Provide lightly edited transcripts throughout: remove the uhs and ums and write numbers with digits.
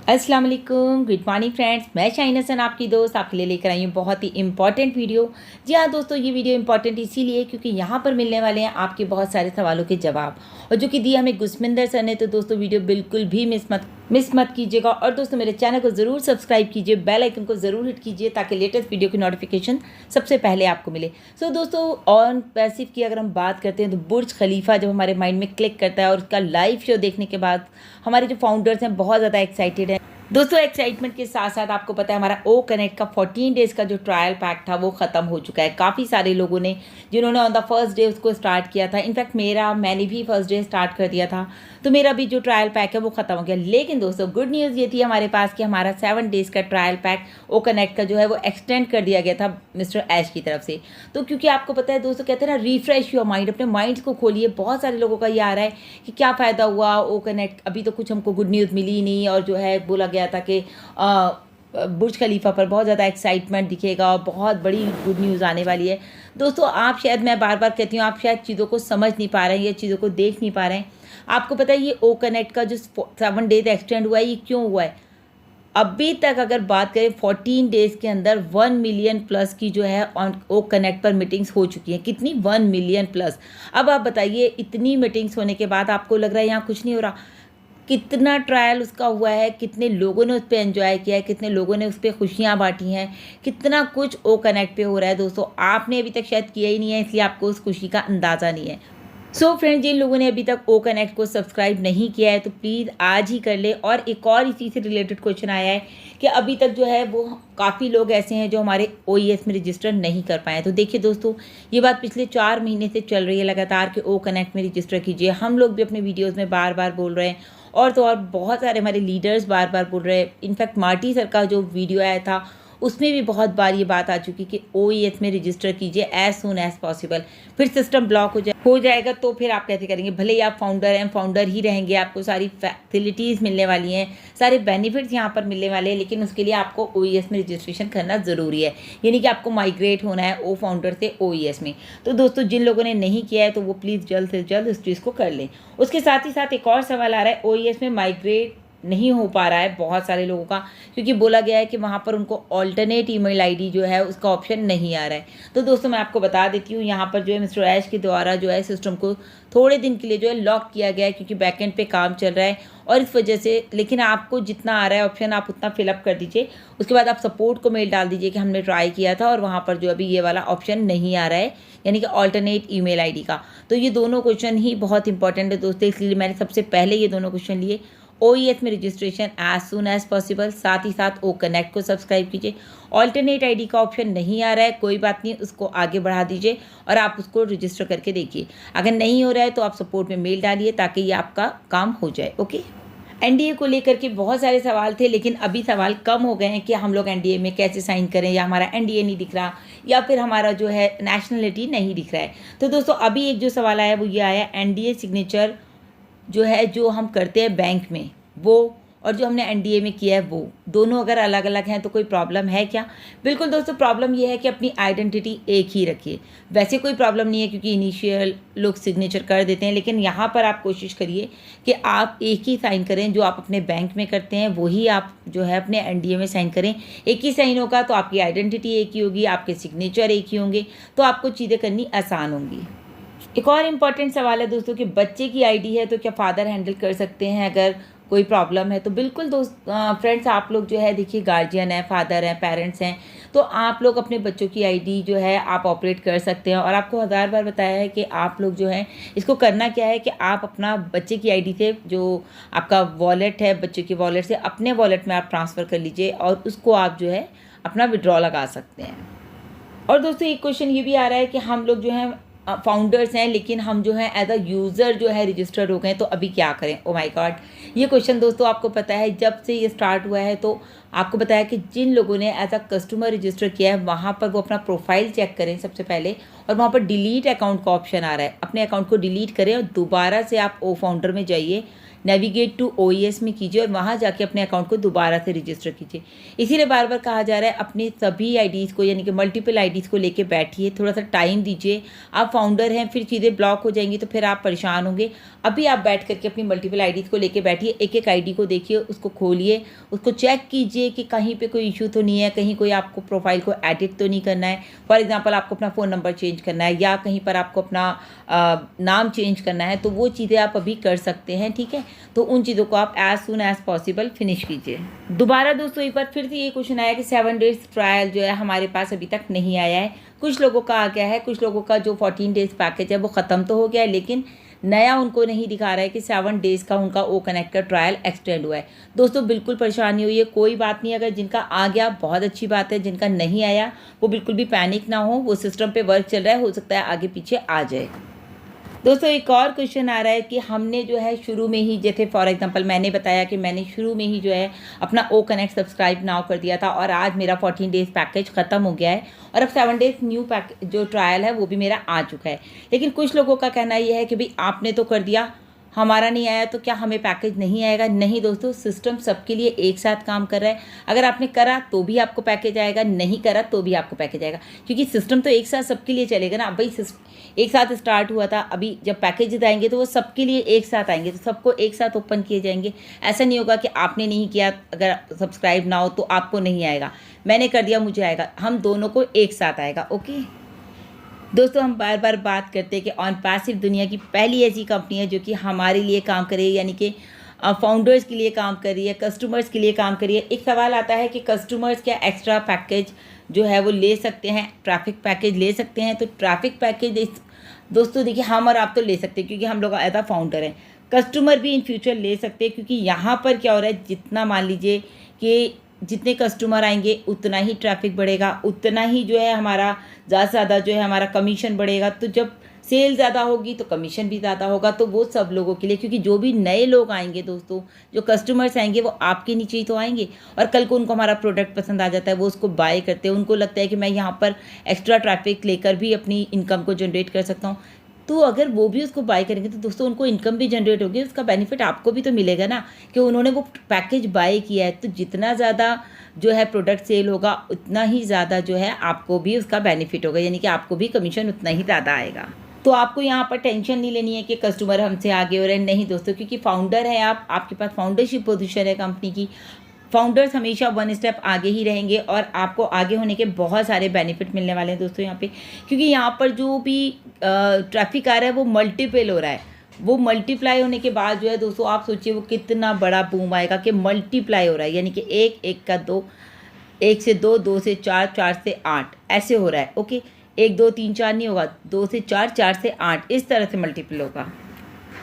अस्सलाम वालेकुम, good morning friends. मैं शाहीन हसन आपकी दोस्त आपके लिए लेकर आई हूँ बहुत ही इंपॉर्टेंट वीडियो। जी हाँ दोस्तों, ये वीडियो इंपॉर्टेंट इसीलिए क्योंकि यहाँ पर मिलने वाले हैं आपके बहुत सारे सवालों के जवाब, और जो कि दिए हमें गुस्मिंदर सर ने। तो दोस्तों वीडियो बिल्कुल भी मिस मत कीजिएगा। और दोस्तों मेरे चैनल को ज़रूर सब्सक्राइब कीजिए, बेल आइकन को ज़रूर हिट कीजिए ताकि लेटेस्ट वीडियो की नोटिफिकेशन सबसे पहले आपको मिले। सो दोस्तों, ऑन पैसिव की अगर हम बात करते हैं तो बुर्ज खलीफा जब हमारे माइंड में क्लिक करता है और उसका लाइव शो देखने के बाद हमारे जो फाउंडर्स हैं बहुत ज़्यादा एक्साइटेड हैं। दोस्तों एक्साइटमेंट के साथ साथ आपको पता है हमारा ओ कनेक्ट का 14 डेज़ का जो ट्रायल पैक था वो ख़त्म हो चुका है। काफ़ी सारे लोगों ने जिन्होंने ऑन द फर्स्ट डे उसको स्टार्ट किया था, इनफैक्ट मैंने भी फर्स्ट डे स्टार्ट कर दिया था, तो मेरा भी जो ट्रायल पैक है वो ख़त्म हो गया। लेकिन दोस्तों गुड न्यूज़ ये थी हमारे पास कि हमारा 7 डेज़ का ट्रायल पैक ओ कनेक्ट का जो है वो एक्सटेंड कर दिया गया था मिस्टर ऐश की तरफ से। तो क्योंकि आपको पता है दोस्तों, कहते हैं ना रिफ्रेश योर माइंड, अपने माइंड को खोलिए। बहुत सारे लोगों का ये आ रहा है कि क्या फ़ायदा हुआ ओ कनेक्ट, अभी तो कुछ हमको गुड न्यूज़ मिली ही नहीं, और जो है बोला गया था कि बुर्ज खलीफा पर बहुत ज़्यादा एक्साइटमेंट दिखेगा और बहुत बड़ी गुड न्यूज़ आने वाली है। दोस्तों आप शायद, मैं बार बार कहती हूँ, आप शायद चीज़ों को समझ नहीं पा रहे हैं या चीज़ों को देख नहीं पा रहे हैं। आपको पता है ये ओ कनेक्ट का जो 7 डेज एक्सटेंड हुआ है ये क्यों हुआ है? अभी तक अगर बात करें 14 डेज़ के अंदर 1 मिलियन प्लस की जो है ऑन ओ कनेक्ट पर मीटिंग्स हो चुकी हैं। कितनी? 1 मिलियन प्लस। अब आप बताइए, इतनी मीटिंग्स होने के बाद आपको लग रहा है यहाँ कुछ नहीं हो रहा? कितना ट्रायल उसका हुआ है, कितने लोगों ने उस पर एंजॉय किया है, कितने लोगों ने उस पर खुशियाँ बांटी हैं, कितना कुछ ओ कनेक्ट पे हो रहा है। दोस्तों आपने अभी तक शायद किया ही नहीं है, इसलिए आपको उस खुशी का अंदाज़ा नहीं है। सो फ्रेंड्स, जिन लोगों ने अभी तक ओ कनेक्ट को सब्सक्राइब नहीं किया है तो प्लीज़ आज ही कर ले। और एक और इसी से रिलेटेड क्वेश्चन आया है कि अभी तक जो है वो काफ़ी लोग ऐसे हैं जो हमारे OES में रजिस्टर नहीं कर पाए। तो देखिए दोस्तों, ये बात पिछले 4 महीने से चल रही है लगातार कि ओ कनेक्ट में रजिस्टर कीजिए। हम लोग भी अपने वीडियोज़ में बार बार बोल रहे हैं, और तो और बहुत सारे हमारे लीडर्स बार बार बोल रहे हैं। इनफैक्ट मार्टी सर का जो वीडियो आया था उसमें भी बहुत बार ये बात आ चुकी कि OES में रजिस्टर कीजिए एज सून एज पॉसिबल। फिर सिस्टम ब्लॉक हो जाएगा तो फिर आप कैसे करेंगे? भले ही आप फाउंडर हैं, फाउंडर ही रहेंगे, आपको सारी फैसिलिटीज़ मिलने वाली हैं, सारे बेनिफिट्स यहाँ पर मिलने वाले हैं, लेकिन उसके लिए आपको OES में रजिस्ट्रेशन करना ज़रूरी है। यानी कि आपको माइग्रेट होना है ओ फाउंडर से OES में। तो दोस्तों जिन लोगों ने नहीं किया है तो वो प्लीज़ जल्द से जल्द इस चीज़ को कर लें। उसके साथ ही साथ एक और सवाल आ रहा है, OES में माइग्रेट नहीं हो पा रहा है बहुत सारे लोगों का, क्योंकि बोला गया है कि वहाँ पर उनको ऑल्टरनेट ईमेल आईडी जो है उसका ऑप्शन नहीं आ रहा है। तो दोस्तों मैं आपको बता देती हूँ, यहाँ पर जो है मिस्टर ऐश के द्वारा जो है सिस्टम को थोड़े दिन के लिए जो है लॉक किया गया है, क्योंकि बैकएंड पे काम चल रहा है और इस वजह से। लेकिन आपको जितना आ रहा है ऑप्शन आप उतना फिलअप कर दीजिए। उसके बाद आप सपोर्ट को मेल डाल दीजिए कि हमने ट्राई किया था और वहाँ पर जो अभी ये वाला ऑप्शन नहीं आ रहा है, यानी कि ऑल्टरनेट ईमेल आईडी का। तो ये दोनों क्वेश्चन ही बहुत इंपॉर्टेंट है दोस्तों, इसलिए मैंने सबसे पहले ये दोनों क्वेश्चन लिए। OES में registration as soon as possible, साथ ही साथ ओ कनेक्ट को सब्सक्राइब कीजिए। ऑल्टरनेट आईडी का ऑप्शन नहीं आ रहा है, कोई बात नहीं, उसको आगे बढ़ा दीजिए और आप उसको रजिस्टर करके देखिए। अगर नहीं हो रहा है तो आप सपोर्ट में मेल डालिए ताकि ये आपका काम हो जाए। ओके। NDA को लेकर के बहुत सारे सवाल थे, लेकिन अभी सवाल कम हो गए हैं कि हम लोग NDA में कैसे साइन करें, या हमारा NDA नहीं दिख रहा, या फिर हमारा जो है नेशनलिटी नहीं दिख रहा है। तो दोस्तों अभी एक जो सवाल आया वो ये आया, NDA सिग्नेचर जो है जो हम करते हैं बैंक में वो, और जो हमने NDA में किया है वो, दोनों अगर अलग अलग हैं तो कोई प्रॉब्लम है क्या? बिल्कुल दोस्तों, प्रॉब्लम ये है कि अपनी आइडेंटिटी एक ही रखिए। वैसे कोई प्रॉब्लम नहीं है क्योंकि इनिशियल लोग सिग्नेचर कर देते हैं, लेकिन यहाँ पर आप कोशिश करिए कि आप एक ही साइन करें। जो आप अपने बैंक में करते हैं वही आप जो है अपने NDA में साइन करें। एक ही साइन होगा तो आपकी आइडेंटिटी एक ही होगी, आपके सिग्नेचर एक ही होंगे, तो आपको चीज़ें करनी आसान होंगी। एक और इम्पॉर्टेंट सवाल है दोस्तों कि बच्चे की आईडी है तो क्या फ़ादर हैंडल कर सकते हैं अगर कोई प्रॉब्लम है? तो बिल्कुल फ्रेंड्स, आप लोग जो है देखिए गार्जियन है, फादर हैं, पेरेंट्स हैं, तो आप लोग अपने बच्चों की आईडी जो है आप ऑपरेट कर सकते हैं। और आपको 1000 बार बताया है कि आप लोग जो है इसको करना क्या है कि आप अपना बच्चे की आईडी से, जो आपका वॉलेट है बच्चे के वॉलेट से, अपने वॉलेट में आप ट्रांसफ़र कर लीजिए और उसको आप जो है अपना विड्रॉ लगा सकते हैं। और दोस्तों एक क्वेश्चन ये भी आ रहा है कि हम लोग जो है फाउंडर्स हैं लेकिन हम जो है एज अ यूज़र जो है रजिस्टर्ड हो गए, तो अभी क्या करें? ओ माय गॉड, ये क्वेश्चन दोस्तों आपको पता है जब से ये स्टार्ट हुआ है तो आपको बताया कि जिन लोगों ने एज अ कस्टमर रजिस्टर किया है वहाँ पर वो अपना प्रोफाइल चेक करें सबसे पहले, और वहाँ पर डिलीट अकाउंट का ऑप्शन आ रहा है, अपने अकाउंट को डिलीट करें और दोबारा से आप ओ फाउंडर में जाइए। नेविगेट टू OES में कीजिए और वहाँ जाके अपने अकाउंट को दोबारा से रजिस्टर कीजिए। इसीलिए बार बार कहा जा रहा है अपने सभी आईडीज़ को यानी कि मल्टीपल आईडीज़ को लेके बैठिए, थोड़ा सा टाइम दीजिए। आप फाउंडर हैं, फिर चीज़ें ब्लॉक हो जाएंगी तो फिर आप परेशान होंगे। अभी आप बैठ करके अपनी मल्टीपल आईडीज़ को लेके बैठिए, एक एक आईडी को देखिए, उसको खोलिए, उसको चेक कीजिए कि कहीं पे कोई इशू तो नहीं है, कहीं कोई आपको प्रोफाइल को एडिट तो नहीं करना है। फॉर एग्जांपल आपको अपना फ़ोन नंबर चेंज करना है या कहीं पर आपको अपना नाम चेंज करना है, तो वो चीज़ें आप अभी कर सकते हैं, ठीक है। तो उन चीज़ों को आप as soon as possible finish कीजिए। दोबारा दोस्तों एक बार फिर से ये क्वेश्चन आया कि 7 डेज ट्रायल जो है हमारे पास अभी तक नहीं आया है। कुछ लोगों का आ गया है, कुछ लोगों का जो 14 डेज पैकेज है वो ख़त्म तो हो गया है, लेकिन नया उनको नहीं दिखा रहा है कि 7 डेज़ का उनका ओ कनेक्ट का ट्रायल एक्सटेंड हुआ है। दोस्तों बिल्कुल परेशानी हुई है, कोई बात नहीं। अगर जिनका आ गया बहुत अच्छी बात है, जिनका नहीं आया वो बिल्कुल भी पैनिक ना हो, वो सिस्टम पे वर्क चल रहा है, हो सकता है आगे पीछे आ जाए। दोस्तों एक और क्वेश्चन आ रहा है कि हमने जो है शुरू में ही, जैसे फॉर एग्जांपल मैंने बताया कि मैंने शुरू में ही जो है अपना ओ कनेक्ट सब्सक्राइब नाउ कर दिया था और आज मेरा 14 डेज़ पैकेज ख़त्म हो गया है और अब 7 डेज़ न्यू पैकेज जो ट्रायल है वो भी मेरा आ चुका है। लेकिन कुछ लोगों का कहना यह है कि भाई आपने तो कर दिया, हमारा नहीं आया, तो क्या हमें पैकेज नहीं आएगा? नहीं दोस्तों, सिस्टम सबके लिए एक साथ काम कर रहा है। अगर आपने करा तो भी आपको पैकेज आएगा, नहीं करा तो भी आपको पैकेज आएगा, क्योंकि सिस्टम तो एक साथ सबके लिए चलेगा ना भाई। एक साथ स्टार्ट हुआ था, अभी जब पैकेज आएंगे तो वो सबके लिए एक साथ आएंगे, तो सबको एक साथ ओपन किए जाएंगे। ऐसा नहीं होगा कि आपने नहीं किया, अगर सब्सक्राइब ना हो तो आपको नहीं आएगा, मैंने कर दिया मुझे आएगा, हम दोनों को एक साथ आएगा। ओके दोस्तों, हम बार बार बात करते हैं कि ऑन पैसिव दुनिया की पहली ऐसी कंपनी है जो कि हमारे लिए काम कर रही है, यानी कि फाउंडर्स के लिए काम कर रही है, कस्टमर्स के लिए काम कर रही है। एक सवाल आता है कि कस्टमर्स क्या एक्स्ट्रा पैकेज जो है वो ले सकते हैं, ट्रैफिक पैकेज ले सकते हैं? तो ट्रैफिक पैकेज दोस्तों देखिए, हम और आप तो ले सकते हैं क्योंकि हम लोग एज अ फाउंडर हैं। कस्टमर भी इन फ्यूचर ले सकते हैं, क्योंकि यहाँ पर क्या हो रहा है, जितना मान लीजिए कि जितने कस्टमर आएंगे उतना ही ट्रैफिक बढ़ेगा, उतना ही जो है हमारा ज़्यादा से ज़्यादा जो है हमारा कमीशन बढ़ेगा। तो जब सेल ज़्यादा होगी तो कमीशन भी ज़्यादा होगा, तो वो सब लोगों के लिए, क्योंकि जो भी नए लोग आएंगे दोस्तों, जो कस्टमर्स आएंगे वो आपके नीचे ही तो आएंगे और कल को उनको हमारा प्रोडक्ट पसंद आ जाता है, वो उसको बाय करते हैं, उनको लगता है कि मैं यहाँ पर एक्स्ट्रा ट्रैफिक लेकर भी अपनी इनकम को जनरेट कर सकता हूँ। तो अगर वो भी उसको बाय करेंगे तो दोस्तों उनको इनकम भी जनरेट होगी, उसका बेनिफिट आपको भी तो मिलेगा ना, कि उन्होंने वो पैकेज बाय किया है। तो जितना ज़्यादा जो है प्रोडक्ट सेल होगा उतना ही ज़्यादा जो है आपको भी उसका बेनिफिट होगा, यानी कि आपको भी कमीशन उतना ही ज़्यादा आएगा। तो आपको यहाँ पर टेंशन नहीं लेनी है कि कस्टमर हमसे आगे हो रहे हैं, नहीं दोस्तों, क्योंकि फाउंडर है आप, आपके पास फाउंडरशिप पोजीशन है कंपनी की। फाउंडर्स हमेशा 1 स्टेप आगे ही रहेंगे और आपको आगे होने के बहुत सारे बेनिफिट मिलने वाले हैं दोस्तों यहाँ पे, क्योंकि यहाँ पर जो भी ट्रैफिक आ रहा है वो मल्टीपल हो रहा है। वो मल्टीप्लाई होने के बाद जो है दोस्तों, आप सोचिए वो कितना बड़ा बूम आएगा कि मल्टीप्लाई हो रहा है, यानी कि 1 1 का 2, 1 से 2, 2 से 4, 4 से 8 ऐसे हो रहा है। ओके, 1 2 3 4 नहीं होगा, 2 से 4, 4 से 8 इस तरह से मल्टीपल होगा।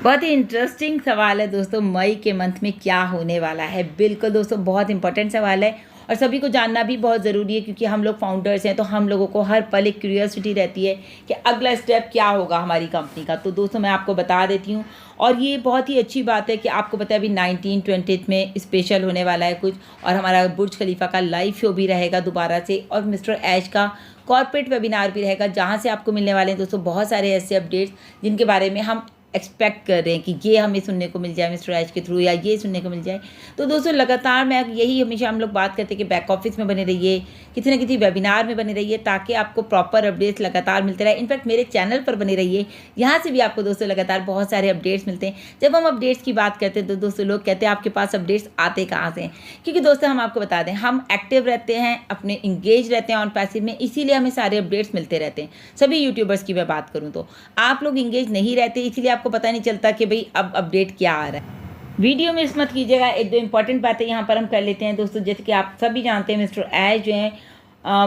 बहुत ही इंटरेस्टिंग सवाल है दोस्तों, मई के मंथ में क्या होने वाला है। बिल्कुल दोस्तों, बहुत इंपॉर्टेंट सवाल है और सभी को जानना भी बहुत ज़रूरी है, क्योंकि हम लोग फाउंडर्स हैं तो हम लोगों को हर पल एक क्यूरियोसिटी रहती है कि अगला स्टेप क्या होगा हमारी कंपनी का। तो दोस्तों मैं आपको बता देती हूँ, और ये बहुत ही अच्छी बात है कि आपको पता है अभी 19-20 में स्पेशल होने वाला है कुछ, और हमारा बुर्ज खलीफा का लाइव शो भी रहेगा दोबारा से, और मिस्टर ऐश का कॉर्पोरेट वेबिनार भी रहेगा, जहाँ से आपको मिलने वाले हैं दोस्तों बहुत सारे ऐसे अपडेट्स जिनके बारे में हम एक्सपेक्ट कर रहे हैं कि ये हमें सुनने को मिल जाए मिस्टर ऐश के थ्रू, या ये सुनने को मिल जाए। तो दोस्तों लगातार मैं यही हमेशा हम लोग बात करते हैं कि बैक ऑफिस में बने रहिए, किसी न किसी वेबिनार में बने रहिए, ताकि आपको प्रॉपर अपडेट्स लगातार मिलते रहे। इनफैक्ट मेरे चैनल पर बने रहिए, यहाँ से भी आपको दोस्तों लगातार बहुत सारे अपडेट्स मिलते हैं। जब हम अपडेट्स की बात करते हैं तो दोस्तों लोग कहते हैं आपके पास अपडेट्स आते कहाँ से हैं, क्योंकि दोस्तों हम आपको बता दें, हम एक्टिव रहते हैं, अपने इंगेज रहते हैं ऑन पैसिव में, इसीलिए हमें सारे अपडेट्स मिलते रहते हैं। सभी यूट्यूबर्स की मैं बात करूँ तो आप लोग इंगेज नहीं रहते, इसलिए आपको पता नहीं चलता कि भाई अब अपडेट क्या आ रहा है। वीडियो मिस मत कीजिएगा। 1-2 इंपॉर्टेंट बातें यहाँ पर हम कर लेते हैं दोस्तों। जैसे कि आप सभी जानते हैं मिस्टर ऐश जो हैं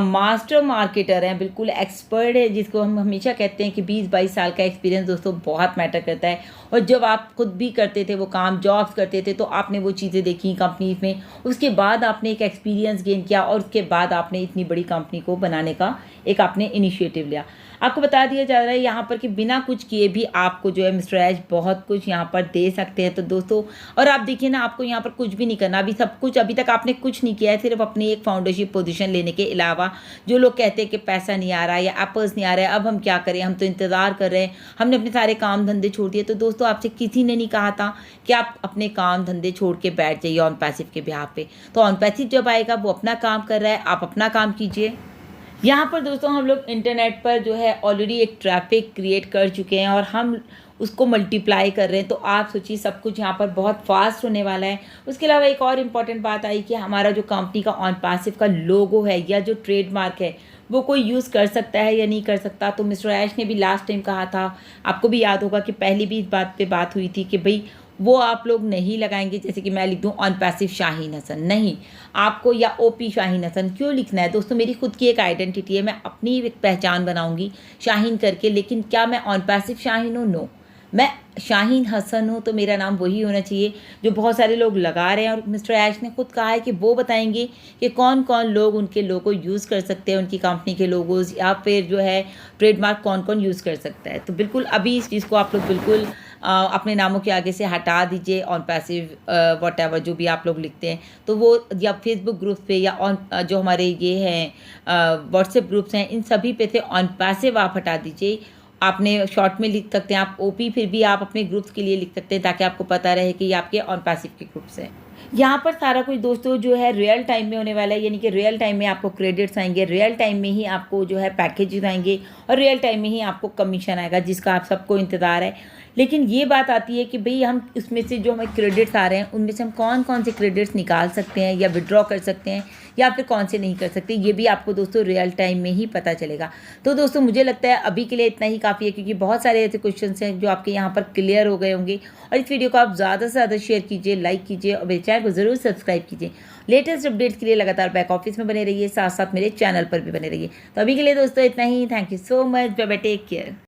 मास्टर मार्केटर हैं, बिल्कुल एक्सपर्ट है, जिसको हम हमेशा कहते हैं कि 20-22 साल का एक्सपीरियंस दोस्तों बहुत मैटर करता है। और जब आप खुद भी करते थे वो काम, जॉब्स करते थे, तो आपने वो चीज़ें देखी कंपनी में, उसके बाद आपने एक एक्सपीरियंस गेन किया और उसके बाद आपने इतनी बड़ी कंपनी को बनाने का एक आपने इनिशिएटिव लिया। आपको बता दिया जा रहा है यहाँ पर कि बिना कुछ किए भी आपको जो है मिस्टर ऐश बहुत कुछ यहाँ पर दे सकते हैं। तो दोस्तों, और आप देखिए ना, आपको यहाँ पर कुछ भी नहीं करना, अभी सब कुछ, अभी तक आपने कुछ नहीं किया है, सिर्फ अपनी एक फाउंडरशिप पोजीशन लेने के अलावा। जो लोग कहते हैं कि पैसा नहीं आ रहा है या एपर्स नहीं आ रहा है, अब हम क्या करें, हम तो इंतज़ार कर रहे हैं, हमने अपने सारे काम धंधे छोड़ दिए। तो दोस्तों, आपसे किसी ने नहीं कहा था कि आप अपने काम धंधे छोड़ के बैठ जाइए ऑन पैसिव के बिहाफ पे। तो ऑन पैसिव जब आएगा, वो अपना काम कर रहा है, आप अपना काम कीजिए। यहाँ पर दोस्तों हम लोग इंटरनेट पर जो है ऑलरेडी एक ट्रैफिक क्रिएट कर चुके हैं और हम उसको मल्टीप्लाई कर रहे हैं। तो आप सोचिए, सब कुछ यहाँ पर बहुत फास्ट होने वाला है। उसके अलावा एक और इम्पॉर्टेंट बात आई कि हमारा जो कंपनी का ऑन पैसिव का लोगो है या जो ट्रेडमार्क है, वो कोई यूज़ कर सकता है या नहीं कर सकता। तो मिस्टर ऐश ने भी लास्ट टाइम कहा था, आपको भी याद होगा कि पहले भी इस बात पे बात हुई थी कि भाई वो आप लोग नहीं लगाएंगे। जैसे कि मैं लिख दूँ ऑन पैसिव शाहीन हसन, नहीं, आपको या ओपी शाहीन हसन क्यों लिखना है। दोस्तों, मेरी खुद की एक आइडेंटिटी है, मैं अपनी एक पहचान बनाऊंगी शाहीन करके, लेकिन क्या मैं ऑन पैसिव शाहीन हूँ? नो, मैं शाहीन हसन हूँ। तो मेरा नाम वही होना चाहिए जो बहुत सारे लोग लगा रहे हैं। और मिस्टर ऐश ने खुद कहा है कि वो बताएंगे कि कौन कौन लोग उनके लोगो यूज़ कर सकते हैं, उनकी कंपनी के लोगोज या फिर जो है ट्रेडमार्क कौन कौन यूज़ कर सकता है। तो बिल्कुल अभी इस चीज़ को आप लोग बिल्कुल अपने नामों के आगे से हटा दीजिए। ऑन पैसिव व्हाटएवर जो भी आप लोग लिखते हैं, तो वो या फेसबुक ग्रुप पे या ऑन जो हमारे ये हैं व्हाट्सएप ग्रुप्स हैं, इन सभी पे से ऑन पैसिव आप हटा दीजिए। आपने शॉर्ट में लिख सकते हैं आप ओपी, फिर भी आप अपने ग्रुप्स के लिए लिख सकते हैं ताकि आपको पता रहे कि ये आपके ऑन पैसिव के ग्रुप्स हैं। यहाँ पर सारा कुछ दोस्तों जो है रियल टाइम में होने वाला है, यानी कि रियल टाइम में आपको क्रेडिट्स आएंगे, रियल टाइम में ही आपको जो है पैकेजेस आएंगे और रियल टाइम में ही आपको कमीशन आएगा, जिसका आप सबको इंतज़ार है। लेकिन ये बात आती है कि भाई हम उसमें से जो हमें क्रेडिट्स आ रहे हैं, उनमें से हम कौन कौन से क्रेडिट्स निकाल सकते हैं या विड्रॉ कर सकते हैं या फिर कौन से नहीं कर सकते, ये भी आपको दोस्तों रियल टाइम में ही पता चलेगा। तो दोस्तों, मुझे लगता है अभी के लिए इतना ही काफ़ी है, क्योंकि बहुत सारे ऐसे क्वेश्चंस हैं जो आपके यहाँ पर क्लियर हो गए होंगे। और इस वीडियो को आप ज़्यादा से ज़्यादा शेयर कीजिए, लाइक कीजिए और मेरे चैनल को ज़रूर सब्सक्राइब कीजिए। लेटेस्ट अपडेट्स के लिए लगातार बैक ऑफिस में बने रहिए, साथ साथ मेरे चैनल पर भी बने रहिए। तो अभी के लिए दोस्तों इतना ही। Thank you so much, bye bye, take care.